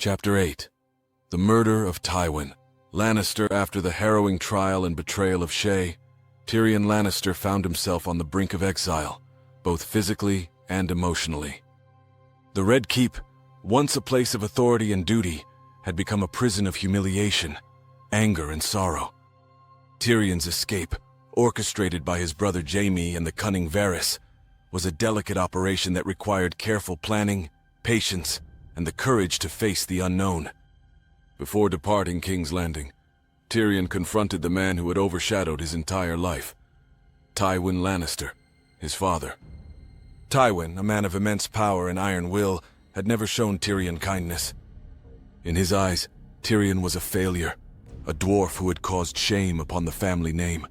Chapter 8. The Murder of Tywin Lannister. After the harrowing trial and betrayal of Shae, Tyrion Lannister found himself on the brink of exile, both physically and emotionally. The Red Keep, once a place of authority and duty, had become a prison of humiliation, anger, and sorrow. Tyrion's escape, orchestrated by his brother Jaime and the cunning Varys, was a delicate operation that required careful planning, patience, and the courage to face the unknown. Before departing King's Landing, Tyrion confronted the man who had overshadowed his entire life, Tywin Lannister, his father. Tywin, a man of immense power and iron will, had never shown Tyrion kindness. In his eyes, Tyrion was a failure, a dwarf who had caused shame upon the family name.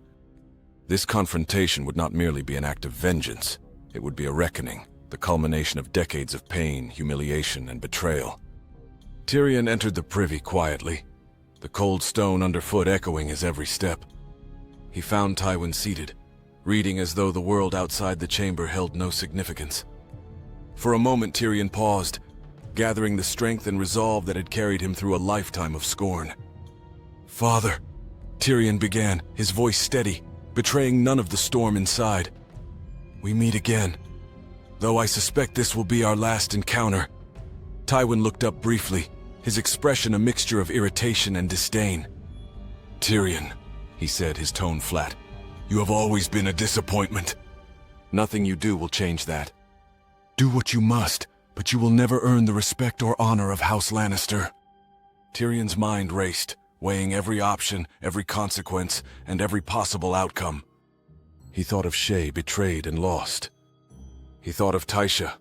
This confrontation would not merely be an act of vengeance, it would be a reckoning, the culmination of decades of pain, humiliation, and betrayal. Tyrion entered the privy quietly, the cold stone underfoot echoing his every step. He found Tywin seated, reading as though the world outside the chamber held no significance. For a moment Tyrion paused, gathering the strength and resolve that had carried him through a lifetime of scorn. "Father," Tyrion began, his voice steady, betraying none of the storm inside. "We meet again, though I suspect this will be our last encounter." Tywin looked up briefly, his expression a mixture of irritation and disdain. "Tyrion," he said, his tone flat, "you have always been a disappointment." "Nothing you do will change that." "Do what you must, but you will never earn the respect or honor of House Lannister." Tyrion's mind raced, weighing every option, every consequence, and every possible outcome. He thought of Shae, betrayed and lost. He thought of Tysha,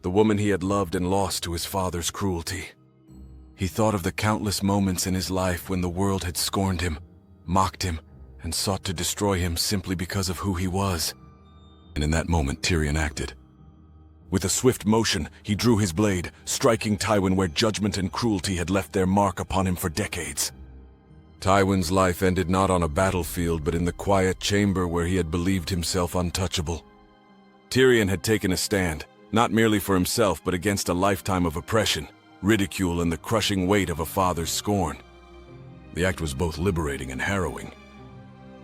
the woman he had loved and lost to his father's cruelty. He thought of the countless moments in his life when the world had scorned him, mocked him, and sought to destroy him simply because of who he was. And in that moment, Tyrion acted. With a swift motion, he drew his blade, striking Tywin where judgment and cruelty had left their mark upon him for decades. Tywin's life ended not on a battlefield, but in the quiet chamber where he had believed himself untouchable. Tyrion had taken a stand, not merely for himself, but against a lifetime of oppression, ridicule, and the crushing weight of a father's scorn. The act was both liberating and harrowing.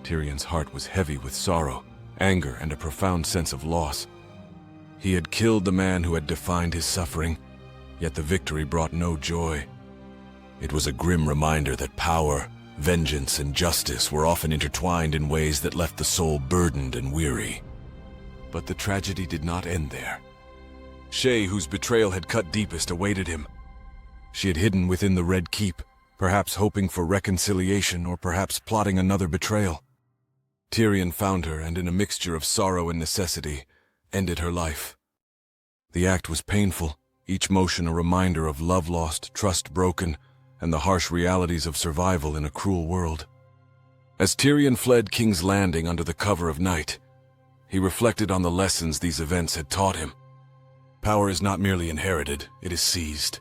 Tyrion's heart was heavy with sorrow, anger, and a profound sense of loss. He had killed the man who had defined his suffering, yet the victory brought no joy. It was a grim reminder that power, vengeance, and justice were often intertwined in ways that left the soul burdened and weary. But the tragedy did not end there. Shae, whose betrayal had cut deepest, awaited him. She had hidden within the Red Keep, perhaps hoping for reconciliation or perhaps plotting another betrayal. Tyrion found her and, in a mixture of sorrow and necessity, ended her life. The act was painful, each motion a reminder of love lost, trust broken, and the harsh realities of survival in a cruel world. As Tyrion fled King's Landing under the cover of night, he reflected on the lessons these events had taught him. Power is not merely inherited, it is seized.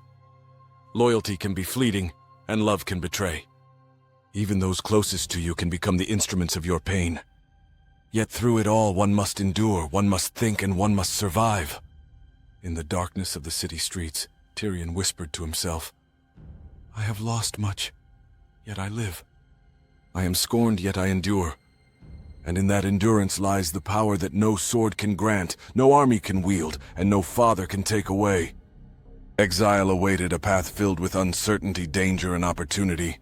Loyalty can be fleeting, and love can betray. Even those closest to you can become the instruments of your pain. Yet through it all, one must endure, one must think, and one must survive. In the darkness of the city streets, Tyrion whispered to himself, "I have lost much, yet I live. I am scorned, yet I endure. And in that endurance lies the power that no sword can grant, no army can wield, and no father can take away." Exile awaited, a path filled with uncertainty, danger, and opportunity.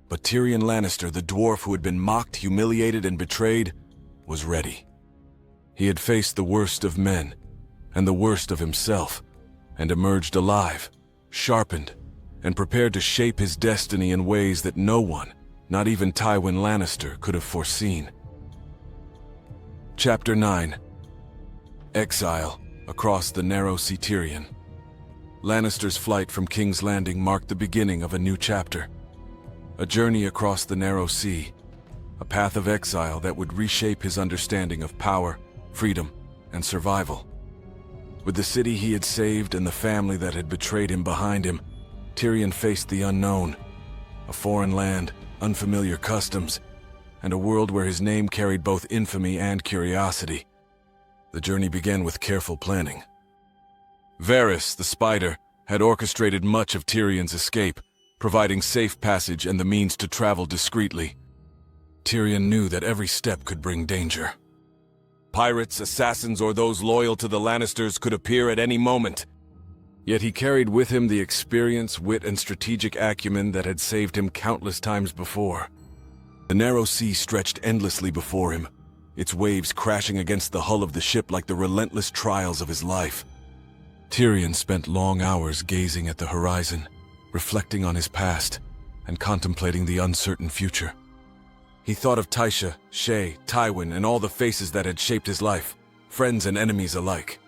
But Tyrion Lannister, the dwarf who had been mocked, humiliated, and betrayed, was ready. He had faced the worst of men, and the worst of himself, and emerged alive, sharpened, and prepared to shape his destiny in ways that no one, not even Tywin Lannister, could have foreseen. Chapter 9. Exile, across the narrow sea. Tyrion Lannister's flight from King's Landing marked the beginning of a new chapter. A journey across the narrow sea, a path of exile that would reshape his understanding of power, freedom, and survival. With the city he had saved and the family that had betrayed him behind him, Tyrion faced the unknown, a foreign land, unfamiliar customs, and a world where his name carried both infamy and curiosity. The journey began with careful planning. Varys, the spider, had orchestrated much of Tyrion's escape, providing safe passage and the means to travel discreetly. Tyrion knew that every step could bring danger. Pirates, assassins, or those loyal to the Lannisters could appear at any moment. Yet he carried with him the experience, wit, and strategic acumen that had saved him countless times before. The narrow sea stretched endlessly before him, its waves crashing against the hull of the ship like the relentless trials of his life. Tyrion spent long hours gazing at the horizon, reflecting on his past, and contemplating the uncertain future. He thought of Tysha, Shae, Tywin, and all the faces that had shaped his life, friends and enemies alike.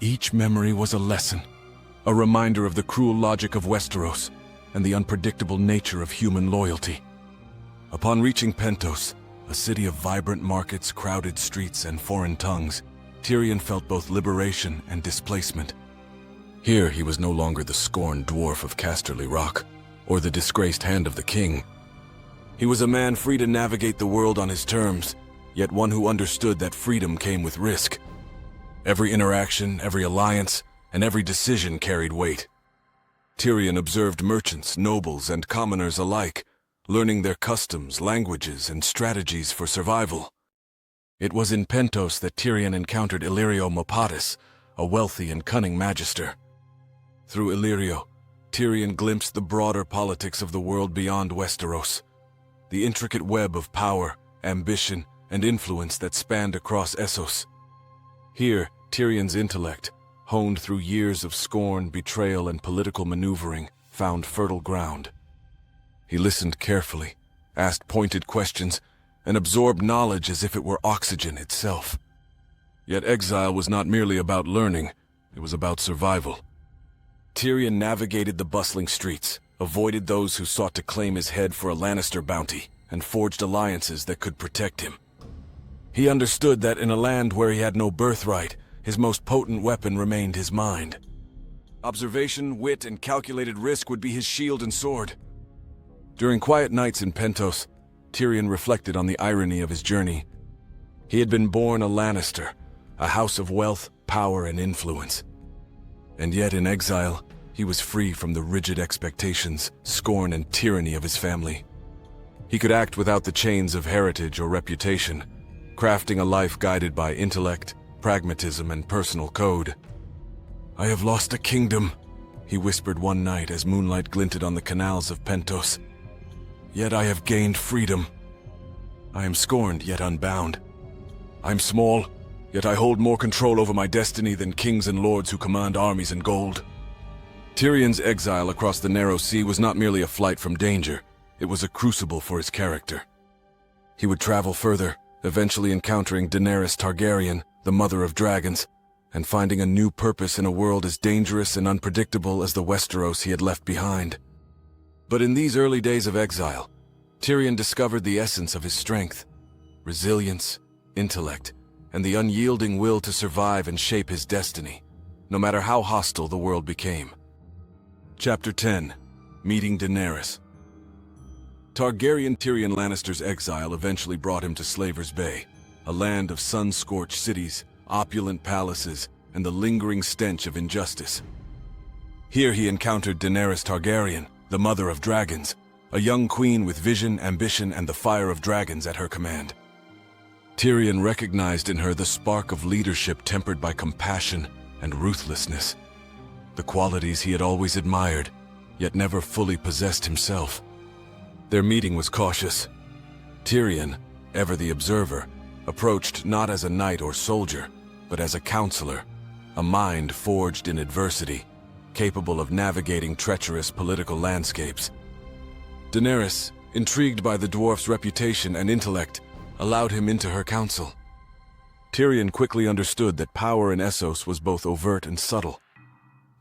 Each memory was a lesson, a reminder of the cruel logic of Westeros and the unpredictable nature of human loyalty. Upon reaching Pentos, a city of vibrant markets, crowded streets, and foreign tongues, Tyrion felt both liberation and displacement. Here he was no longer the scorned dwarf of Casterly Rock, or the disgraced hand of the king. He was a man free to navigate the world on his terms, yet one who understood that freedom came with risk. Every interaction, every alliance, and every decision carried weight. Tyrion observed merchants, nobles, and commoners alike, learning their customs, languages, and strategies for survival. It was in Pentos that Tyrion encountered Illyrio Mopatis, a wealthy and cunning magister. Through Illyrio, Tyrion glimpsed the broader politics of the world beyond Westeros, the intricate web of power, ambition, and influence that spanned across Essos. Here, Tyrion's intellect, honed through years of scorn, betrayal, and political maneuvering, found fertile ground. He listened carefully, asked pointed questions, and absorbed knowledge as if it were oxygen itself. Yet exile was not merely about learning, it was about survival. Tyrion navigated the bustling streets, avoided those who sought to claim his head for a Lannister bounty, and forged alliances that could protect him. He understood that in a land where he had no birthright, his most potent weapon remained his mind. Observation, wit, and calculated risk would be his shield and sword. During quiet nights in Pentos, Tyrion reflected on the irony of his journey. He had been born a Lannister, a house of wealth, power, and influence. And yet in exile, he was free from the rigid expectations, scorn, and tyranny of his family. He could act without the chains of heritage or reputation, crafting a life guided by intellect, pragmatism, and personal code. "I have lost a kingdom," he whispered one night as moonlight glinted on the canals of Pentos. "Yet I have gained freedom. I am scorned, yet unbound. I'm small, yet I hold more control over my destiny than kings and lords who command armies and gold." Tyrion's exile across the narrow sea was not merely a flight from danger, it was a crucible for his character. He would travel further, eventually encountering Daenerys Targaryen, the mother of dragons, and finding a new purpose in a world as dangerous and unpredictable as the Westeros he had left behind. But in these early days of exile, Tyrion discovered the essence of his strength: resilience, intellect, and the unyielding will to survive and shape his destiny, no matter how hostile the world became. Chapter 10. Meeting Daenerys. Targaryen Tyrion Lannister's exile eventually brought him to Slaver's Bay, a land of sun-scorched cities, opulent palaces, and the lingering stench of injustice. Here he encountered Daenerys Targaryen, the mother of dragons, a young queen with vision, ambition, and the fire of dragons at her command. Tyrion recognized in her the spark of leadership tempered by compassion and ruthlessness, the qualities he had always admired, yet never fully possessed himself. Their meeting was cautious. Tyrion, ever the observer, approached not as a knight or soldier, but as a counselor, a mind forged in adversity, capable of navigating treacherous political landscapes. Daenerys, intrigued by the dwarf's reputation and intellect, allowed him into her council. Tyrion quickly understood that power in Essos was both overt and subtle.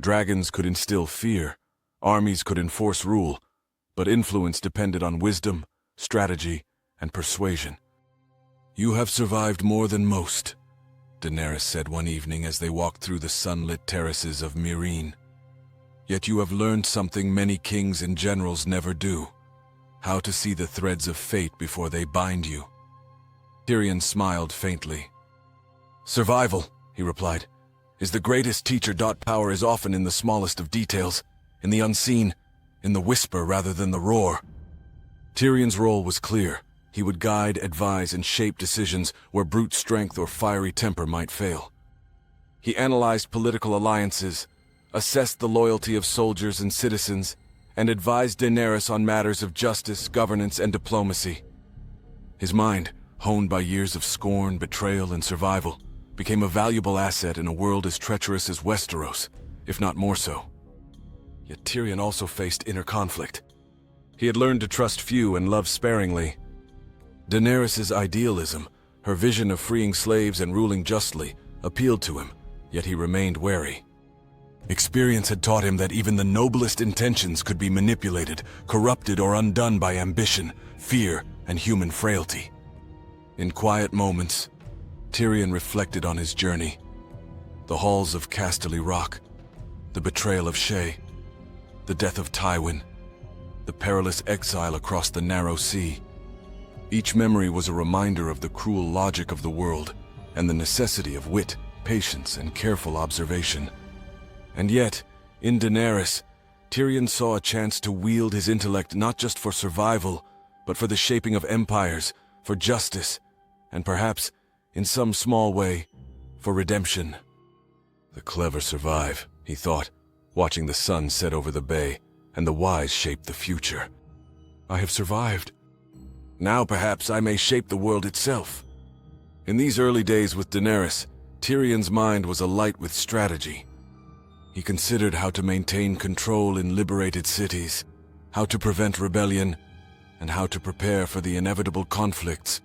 Dragons could instill fear, armies could enforce rule, but influence depended on wisdom, strategy, and persuasion. "You have survived more than most," Daenerys said one evening as they walked through the sunlit terraces of Meereen. "Yet you have learned something many kings and generals never do: how to see the threads of fate before they bind you." Tyrion smiled faintly. "Survival," he replied. is the greatest teacher. Power is often in the smallest of details, in the unseen, in the whisper rather than the roar. Tyrion's role was clear. He would guide, advise, and shape decisions where brute strength or fiery temper might fail. He analyzed political alliances, assessed the loyalty of soldiers and citizens, and advised Daenerys on matters of justice, governance, and diplomacy. His mind, honed by years of scorn, betrayal, and survival, became a valuable asset in a world as treacherous as Westeros, if not more so. Yet Tyrion also faced inner conflict. He had learned to trust few and love sparingly. Daenerys' idealism, her vision of freeing slaves and ruling justly, appealed to him, yet he remained wary. Experience had taught him that even the noblest intentions could be manipulated, corrupted, or undone by ambition, fear, and human frailty. In quiet moments, Tyrion reflected on his journey. The halls of Casterly Rock, the betrayal of Shae, the death of Tywin, the perilous exile across the narrow sea. Each memory was a reminder of the cruel logic of the world and the necessity of wit, patience, and careful observation. And yet, in Daenerys, Tyrion saw a chance to wield his intellect not just for survival, but for the shaping of empires, for justice, and perhaps, in some small way, for redemption. The clever survive, he thought, watching the sun set over the bay, and the wise shape the future. I have survived. Now perhaps I may shape the world itself. In these early days with Daenerys, Tyrion's mind was alight with strategy. He considered how to maintain control in liberated cities, how to prevent rebellion, and how to prepare for the inevitable conflicts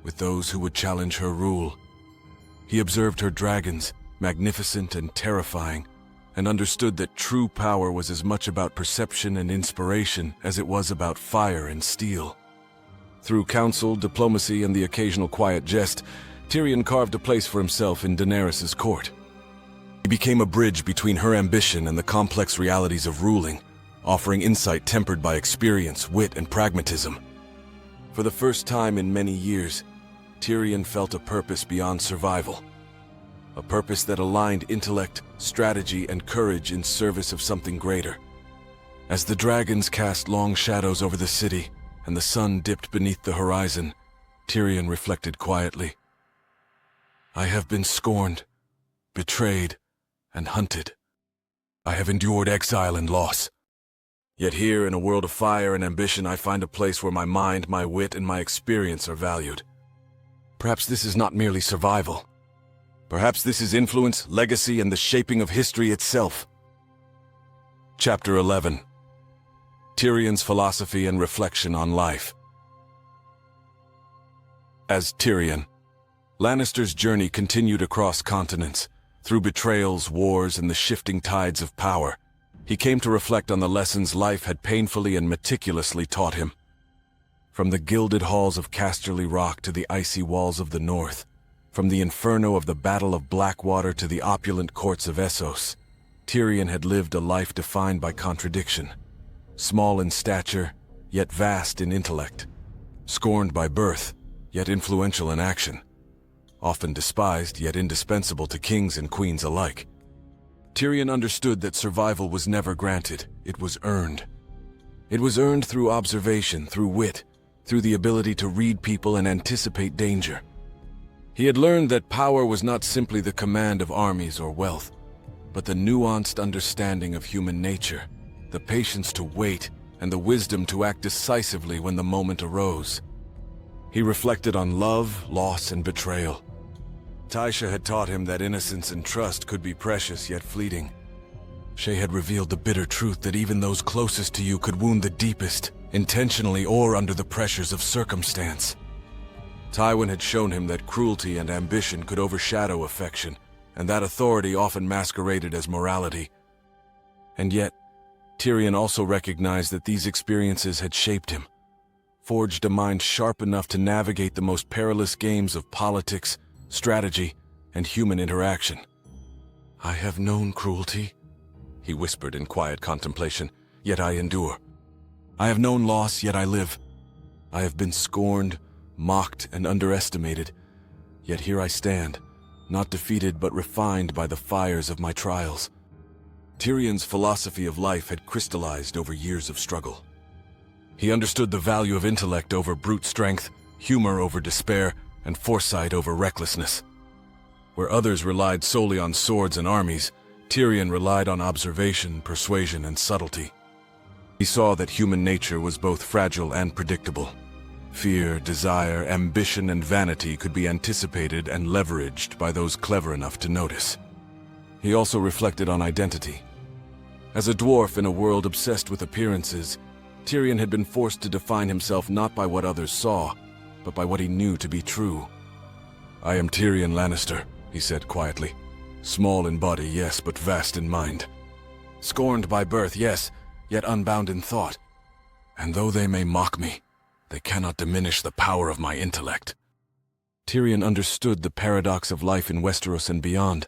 with those who would challenge her rule. He observed her dragons, magnificent and terrifying, and understood that true power was as much about perception and inspiration as it was about fire and steel. Through counsel, diplomacy, and the occasional quiet jest, Tyrion carved a place for himself in Daenerys' court. He became a bridge between her ambition and the complex realities of ruling, offering insight tempered by experience, wit, and pragmatism. For the first time in many years, Tyrion felt a purpose beyond survival. A purpose that aligned intellect, strategy, and courage in service of something greater. As the dragons cast long shadows over the city, and the sun dipped beneath the horizon, Tyrion reflected quietly. I have been scorned, betrayed, and hunted. I have endured exile and loss. Yet here, in a world of fire and ambition, I find a place where my mind, my wit, and my experience are valued. Perhaps this is not merely survival. Perhaps this is influence, legacy, and the shaping of history itself. Chapter 11. Tyrion's philosophy and reflection on life. As Tyrion, Lannister's journey continued across continents. Through betrayals, wars, and the shifting tides of power, he came to reflect on the lessons life had painfully and meticulously taught him. From the gilded halls of Casterly Rock to the icy walls of the north, from the inferno of the Battle of Blackwater to the opulent courts of Essos, Tyrion had lived a life defined by contradiction. Small in stature, yet vast in intellect. Scorned by birth, yet influential in action. Often despised, yet indispensable to kings and queens alike. Tyrion understood that survival was never granted, it was earned. It was earned through observation, through wit, through the ability to read people and anticipate danger. He had learned that power was not simply the command of armies or wealth, but the nuanced understanding of human nature, the patience to wait, and the wisdom to act decisively when the moment arose. He reflected on love, loss, and betrayal. Tysha had taught him that innocence and trust could be precious yet fleeting. Shae had revealed the bitter truth that even those closest to you could wound the deepest, intentionally or under the pressures of circumstance. Tywin had shown him that cruelty and ambition could overshadow affection, and that authority often masqueraded as morality. And yet, Tyrion also recognized that these experiences had shaped him, forged a mind sharp enough to navigate the most perilous games of politics, strategy, and human interaction. I have known cruelty, he whispered in quiet contemplation, yet I endure. I have known loss, yet I live. I have been scorned, mocked, and underestimated, yet here I stand, not defeated but refined by the fires of my trials. Tyrion's philosophy of life had crystallized over years of struggle. He understood the value of intellect over brute strength, humor over despair, and foresight over recklessness. Where others relied solely on swords and armies, Tyrion relied on observation, persuasion, and subtlety. He saw that human nature was both fragile and predictable. Fear, desire, ambition, and vanity could be anticipated and leveraged by those clever enough to notice. He also reflected on identity. As a dwarf in a world obsessed with appearances, Tyrion had been forced to define himself not by what others saw, but by what he knew to be true. "I am Tyrion Lannister," he said quietly. "Small in body, yes, but vast in mind. Scorned by birth, yes, yet unbound in thought. And though they may mock me, they cannot diminish the power of my intellect." Tyrion understood the paradox of life in Westeros and beyond.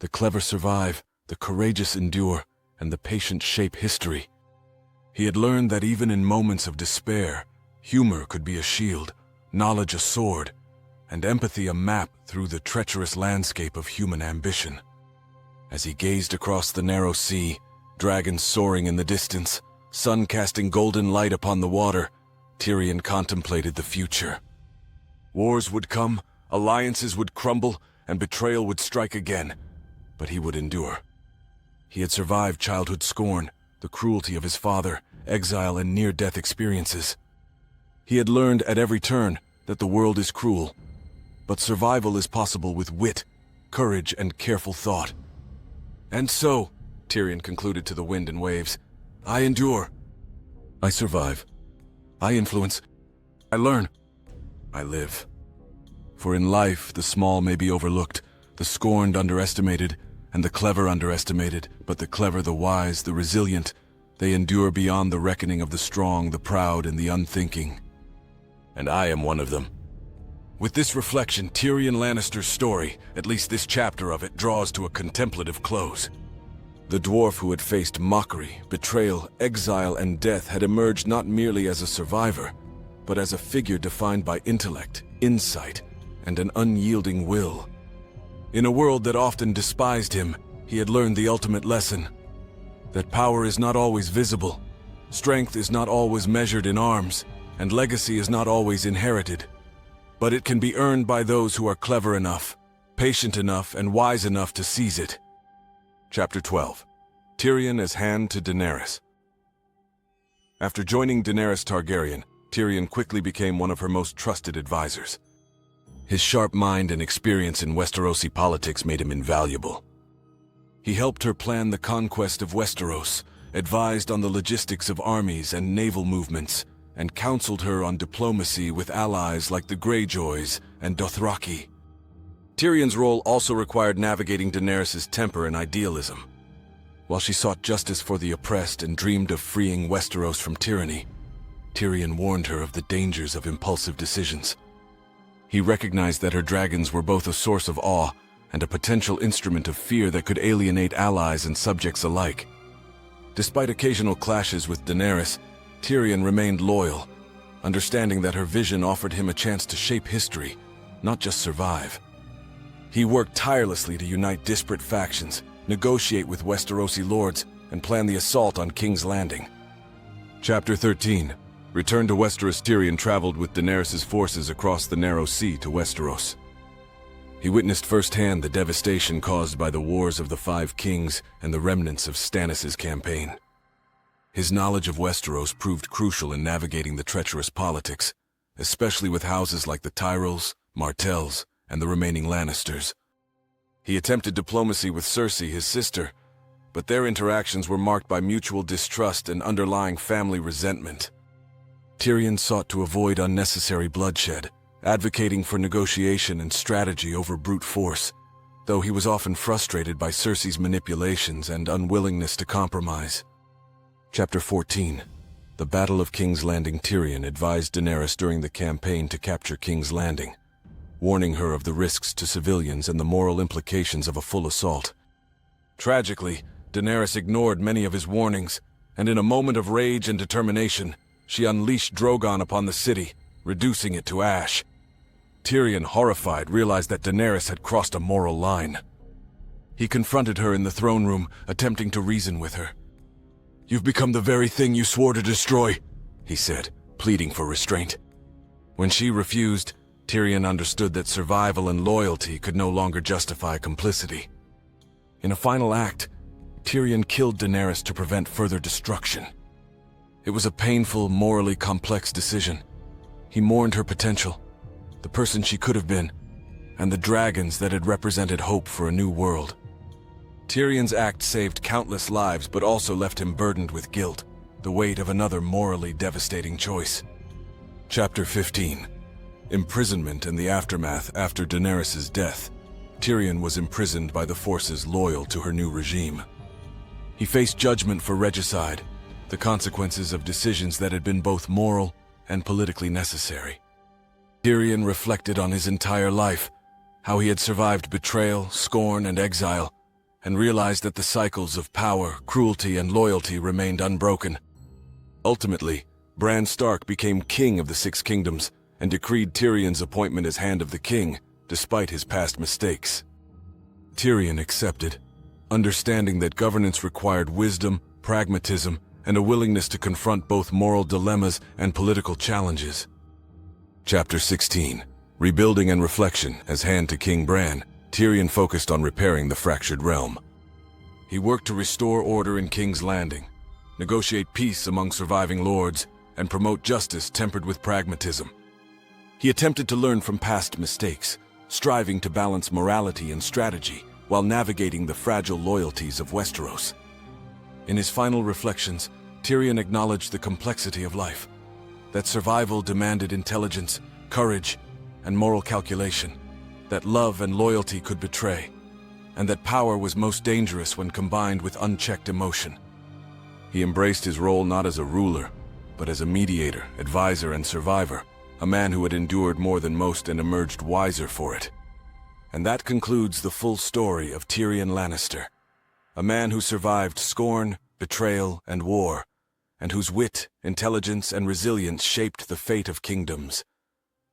The clever survive, the courageous endure, and the patient shape history. He had learned that even in moments of despair, humor could be a shield, knowledge a sword, and empathy a map through the treacherous landscape of human ambition. As he gazed across the narrow sea, dragons soaring in the distance, sun casting golden light upon the water, Tyrion contemplated the future. Wars would come, alliances would crumble, and betrayal would strike again, but he would endure. He had survived childhood scorn, the cruelty of his father, exile, and near-death experiences. He had learned at every turn that the world is cruel, but survival is possible with wit, courage, and careful thought. "And so," Tyrion concluded to the wind and waves, "I endure. I survive. I influence. I learn. I live. For in life, the small may be overlooked, the scorned underestimated, and the clever underestimated, but the clever, the wise, the resilient, they endure beyond the reckoning of the strong, the proud, and the unthinking. And I am one of them." With this reflection, Tyrion Lannister's story, at least this chapter of it, draws to a contemplative close. The dwarf who had faced mockery, betrayal, exile, and death had emerged not merely as a survivor, but as a figure defined by intellect, insight, and an unyielding will. In a world that often despised him, he had learned the ultimate lesson: that power is not always visible, strength is not always measured in arms, and legacy is not always inherited. But it can be earned by those who are clever enough, patient enough, and wise enough to seize it. Chapter 12. Tyrion as Hand to Daenerys. After joining Daenerys Targaryen, Tyrion quickly became one of her most trusted advisors. His sharp mind and experience in Westerosi politics made him invaluable. He helped her plan the conquest of Westeros, advised on the logistics of armies and naval movements, and counseled her on diplomacy with allies like the Greyjoys and Dothraki. Tyrion's role also required navigating Daenerys' temper and idealism. While she sought justice for the oppressed and dreamed of freeing Westeros from tyranny, Tyrion warned her of the dangers of impulsive decisions. He recognized that her dragons were both a source of awe and a potential instrument of fear that could alienate allies and subjects alike. Despite occasional clashes with Daenerys, Tyrion remained loyal, understanding that her vision offered him a chance to shape history, not just survive. He worked tirelessly to unite disparate factions, negotiate with Westerosi lords, and plan the assault on King's Landing. Chapter 13. Return to Westeros. Tyrion traveled with Daenerys' forces across the narrow sea to Westeros. He witnessed firsthand the devastation caused by the wars of the Five Kings and the remnants of Stannis' campaign. His knowledge of Westeros proved crucial in navigating the treacherous politics, especially with houses like the Tyrells, Martells, and the remaining Lannisters. He attempted diplomacy with Cersei, his sister, but their interactions were marked by mutual distrust and underlying family resentment. Tyrion sought to avoid unnecessary bloodshed, advocating for negotiation and strategy over brute force, though he was often frustrated by Cersei's manipulations and unwillingness to compromise. Chapter 14. The Battle of King's Landing. Tyrion advised Daenerys during the campaign to capture King's Landing, warning her of the risks to civilians and the moral implications of a full assault. Tragically, Daenerys ignored many of his warnings, and in a moment of rage and determination, she unleashed Drogon upon the city, reducing it to ash. Tyrion, horrified, realized that Daenerys had crossed a moral line. He confronted her in the throne room, attempting to reason with her. "You've become the very thing you swore to destroy," he said, pleading for restraint. When she refused, Tyrion understood that survival and loyalty could no longer justify complicity. In a final act, Tyrion killed Daenerys to prevent further destruction. It was a painful, morally complex decision. He mourned her potential, the person she could have been, and the dragons that had represented hope for a new world. Tyrion's act saved countless lives, but also left him burdened with guilt, the weight of another morally devastating choice. Chapter 15. Imprisonment and the aftermath. After Daenerys' death, Tyrion was imprisoned by the forces loyal to her new regime. He faced judgment for regicide, the consequences of decisions that had been both moral and politically necessary. Tyrion reflected on his entire life, how he had survived betrayal, scorn, and exile, and realized that the cycles of power, cruelty, and loyalty remained unbroken. Ultimately, Bran Stark became king of the Six Kingdoms and decreed Tyrion's appointment as Hand of the King, despite his past mistakes. Tyrion accepted, understanding that governance required wisdom, pragmatism, and a willingness to confront both moral dilemmas and political challenges. Chapter 16. Rebuilding and Reflection. As Hand to King Bran, Tyrion focused on repairing the fractured realm. He worked to restore order in King's Landing, negotiate peace among surviving lords, and promote justice tempered with pragmatism. He attempted to learn from past mistakes, striving to balance morality and strategy while navigating the fragile loyalties of Westeros. In his final reflections, Tyrion acknowledged the complexity of life, that survival demanded intelligence, courage, and moral calculation, that love and loyalty could betray, and that power was most dangerous when combined with unchecked emotion. He embraced his role not as a ruler, but as a mediator, advisor, and survivor, a man who had endured more than most and emerged wiser for it. And that concludes the full story of Tyrion Lannister, a man who survived scorn, betrayal, and war, and whose wit, intelligence, and resilience shaped the fate of kingdoms.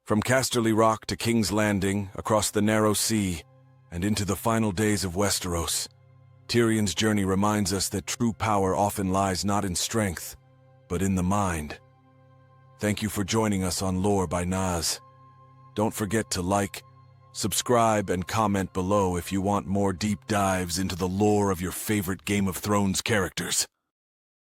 From Casterly Rock to King's Landing, across the narrow sea, and into the final days of Westeros, Tyrion's journey reminds us that true power often lies not in strength, but in the mind. Thank you for joining us on Lore by Naz. Don't forget to like, subscribe, and comment below if you want more deep dives into the lore of your favorite Game of Thrones characters.